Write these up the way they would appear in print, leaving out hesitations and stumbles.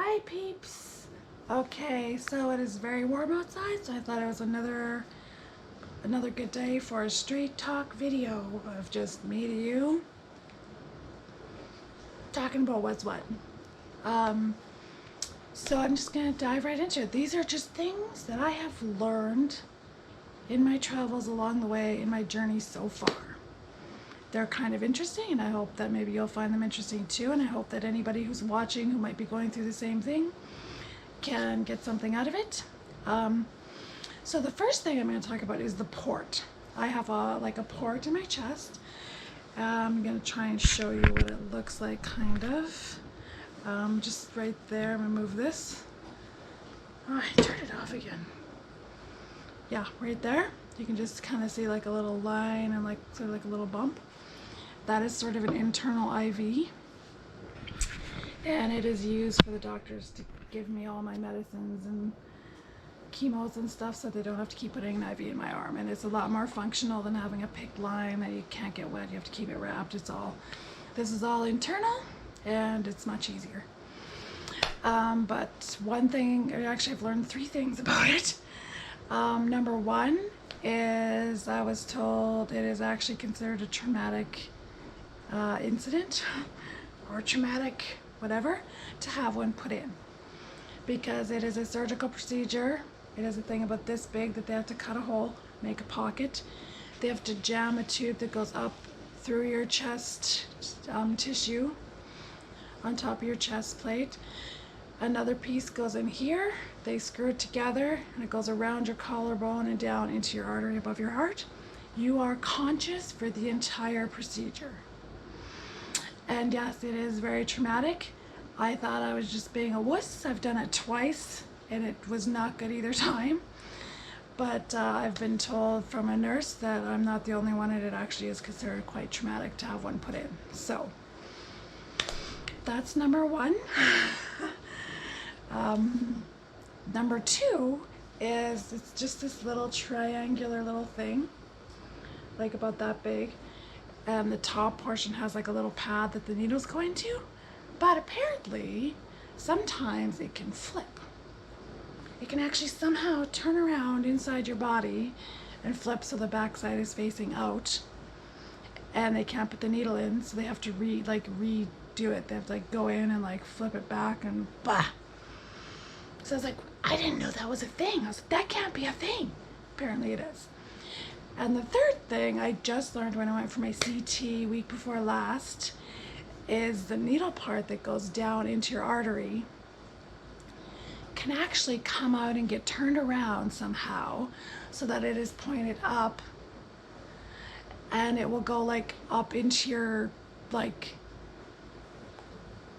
Hi peeps! Okay, so it is very warm outside, so I thought it was another good day for a straight talk video of just me to you talking about what's what. Um, so I'm just gonna dive right into it. These are just things that I have learned in my travels along the way in my journey so far. They're kind of interesting, and I hope that maybe you'll find them interesting too, and I hope that anybody who's watching who might be going through the same thing can get something out of it. So the first thing I'm going to talk about is the port. I have a port in my chest. I'm going to try and show you what it looks like, kind of. Just right there. I'm going to move this. Oh, I turned it off again. Yeah, right there. You can just kind of see like a little line and like sort of like a little bump. That is sort of an internal IV. And it is used for the doctors to give me all my medicines and chemos and stuff, so they don't have to keep putting an IV in my arm. And it's a lot more functional than having a picked line that you can't get wet. You have to keep it wrapped. This is all internal, and it's much easier. But one thing, actually I've learned 3 things about it. Number 1 is I was told it is actually considered a traumatic incident or traumatic whatever to have one put in, because it is a surgical procedure. It is a thing about this big that they have to cut a hole, make a pocket. They have to jam a tube that goes up through your chest tissue on top of your chest plate. Another piece goes in here. They screw it together and it goes around your collarbone and down into your artery above your heart. You are conscious for the entire procedure. And yes, it is very traumatic. I thought I was just being a wuss. I've done it twice and it was not good either time. But I've been told from a nurse that I'm not the only one, and it actually is considered quite traumatic to have one put in. So that's number 1. Number 2 is it's just this little triangular little thing, like about that big. And the top portion has like a little pad that the needles go into, but apparently sometimes it can flip. It can actually somehow turn around inside your body and flip so the backside is facing out, and they can't put the needle in, so they have to redo it. They have to like go in and like flip it back, and bah. So I was like, I didn't know that was a thing. I was like, that can't be a thing. Apparently it is. And the third thing I just learned when I went for my CT week before last is the needle part that goes down into your artery can actually come out and get turned around somehow so that it is pointed up, and it will go like up into your, like,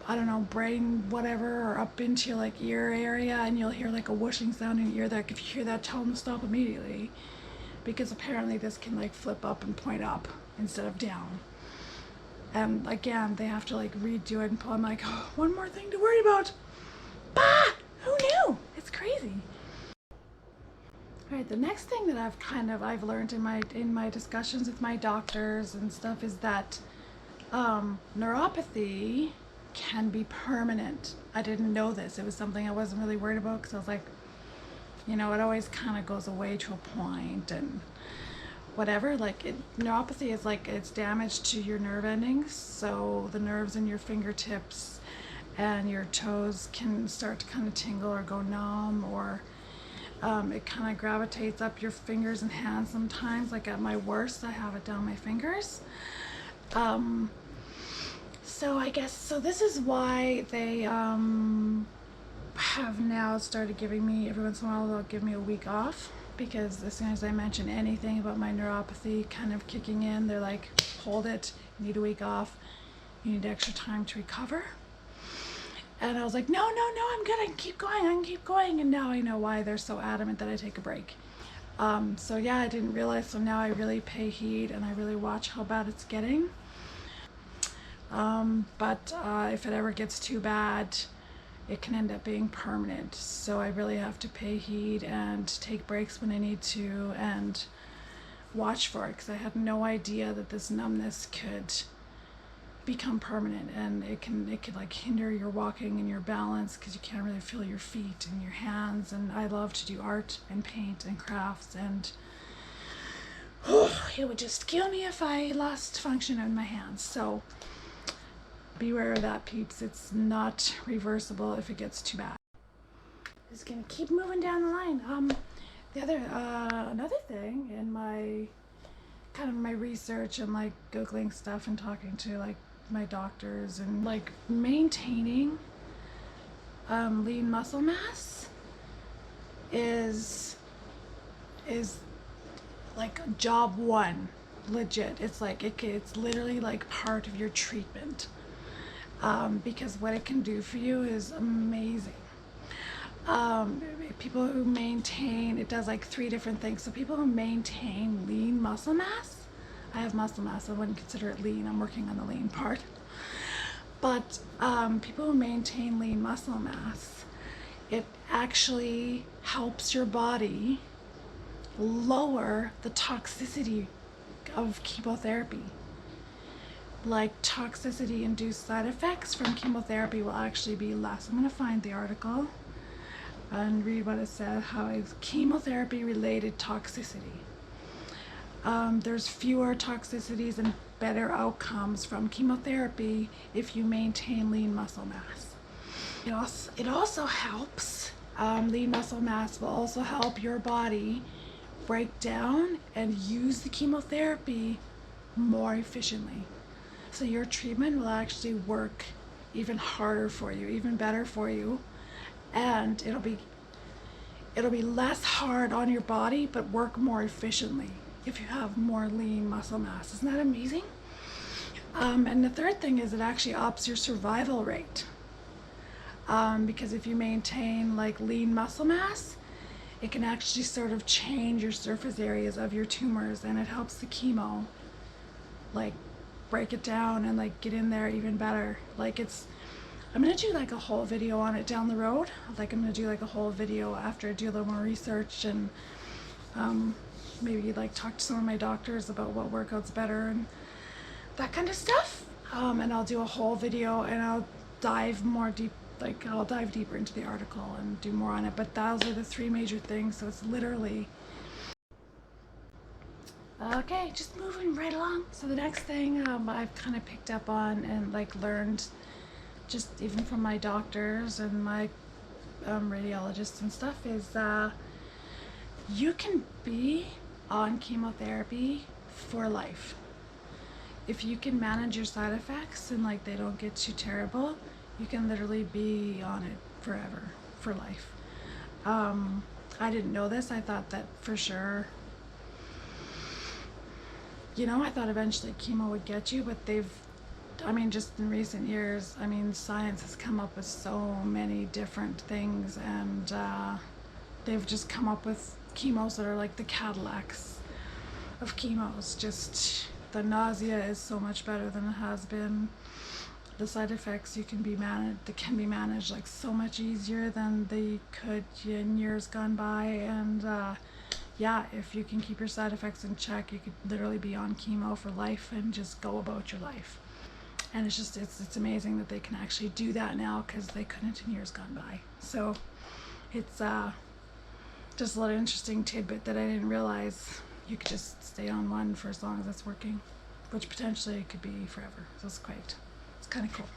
I don't know, brain whatever, or up into your like ear area, and you'll hear like a whooshing sound in your ear. That if you hear that, tell them to stop immediately, because apparently this can like flip up and point up instead of down. And again, they have to like redo it and pull. I'm like, oh, one more thing to worry about. Bah! Who knew? It's crazy. All right, the next thing that I've learned in my discussions with my doctors and stuff is that neuropathy can be permanent. I didn't know this. It was something I wasn't really worried about, because I was like, you know, it always kind of goes away to a point and whatever. Like neuropathy is like it's damage to your nerve endings, so the nerves in your fingertips and your toes can start to kind of tingle or go numb, or it kind of gravitates up your fingers and hands sometimes. Like at my worst, I have it down my fingers. So I guess, so this is why they have now started giving me, every once in a while they'll give me a week off, because as soon as I mention anything about my neuropathy kind of kicking in, they're like, hold it, you need a week off, you need extra time to recover. And I was like, no, I'm good, I can keep going. And now I know why they're so adamant that I take a break. So yeah, I didn't realize, so now I really pay heed and I really watch how bad it's getting. But if it ever gets too bad, it can end up being permanent. So I really have to pay heed and take breaks when I need to and watch for it, because I had no idea that this numbness could become permanent, and it could like hinder your walking and your balance because you can't really feel your feet and your hands. And I love to do art and paint and crafts, and it would just kill me if I lost function in my hands. So beware of that, peeps. It's not reversible if it gets too bad. Just gonna keep moving down the line. Another thing in my kind of my research and like Googling stuff and talking to like my doctors, and like maintaining lean muscle mass is like job one, legit. It's like it's literally like part of your treatment, because what it can do for you is amazing. People who maintain, it does like 3 different things. So people who maintain lean muscle mass, I have muscle mass, I wouldn't consider it lean, I'm working on the lean part. But people who maintain lean muscle mass, it actually helps your body lower the toxicity of chemotherapy. Like toxicity induced side effects from chemotherapy will actually be less. I'm going to find the article and read what it said, how it's chemotherapy related toxicity. There's fewer toxicities and better outcomes from chemotherapy if you maintain lean muscle mass. It also helps, lean muscle mass will also help your body break down and use the chemotherapy more efficiently. So your treatment will actually work even harder for you, even better for you, and it'll be less hard on your body but work more efficiently if you have more lean muscle mass. Isn't that amazing? And the third thing is it actually ups your survival rate, because if you maintain like lean muscle mass, it can actually sort of change your surface areas of your tumors, and it helps the chemo like break it down and like get in there even better. Like I'm gonna do like a whole video on it down the road. Like I'm gonna do like a whole video after I do a little more research, and maybe like talk to some of my doctors about what workouts better and that kind of stuff. And I'll do a whole video and I'll dive more deep, like I'll dive deeper into the article and do more on it. But those are the 3 major things. So it's literally okay, just moving right along. So the next thing I've kind of picked up on and like learned just even from my doctors and my radiologists and stuff is you can be on chemotherapy for life. If you can manage your side effects and like they don't get too terrible, you can literally be on it forever, for life. I didn't know this. I thought that for sure, I thought eventually chemo would get you, but just in recent years, science has come up with so many different things, and they've just come up with chemos that are like the Cadillacs of chemos. Just the nausea is so much better than it has been. The side effects can be managed like so much easier than they could in years gone by, and if you can keep your side effects in check, you could literally be on chemo for life and just go about your life. And it's amazing that they can actually do that now, because they couldn't in years gone by. So it's just a little interesting tidbit that I didn't realize. You could just stay on one for as long as it's working, which potentially could be forever. So it's kind of cool.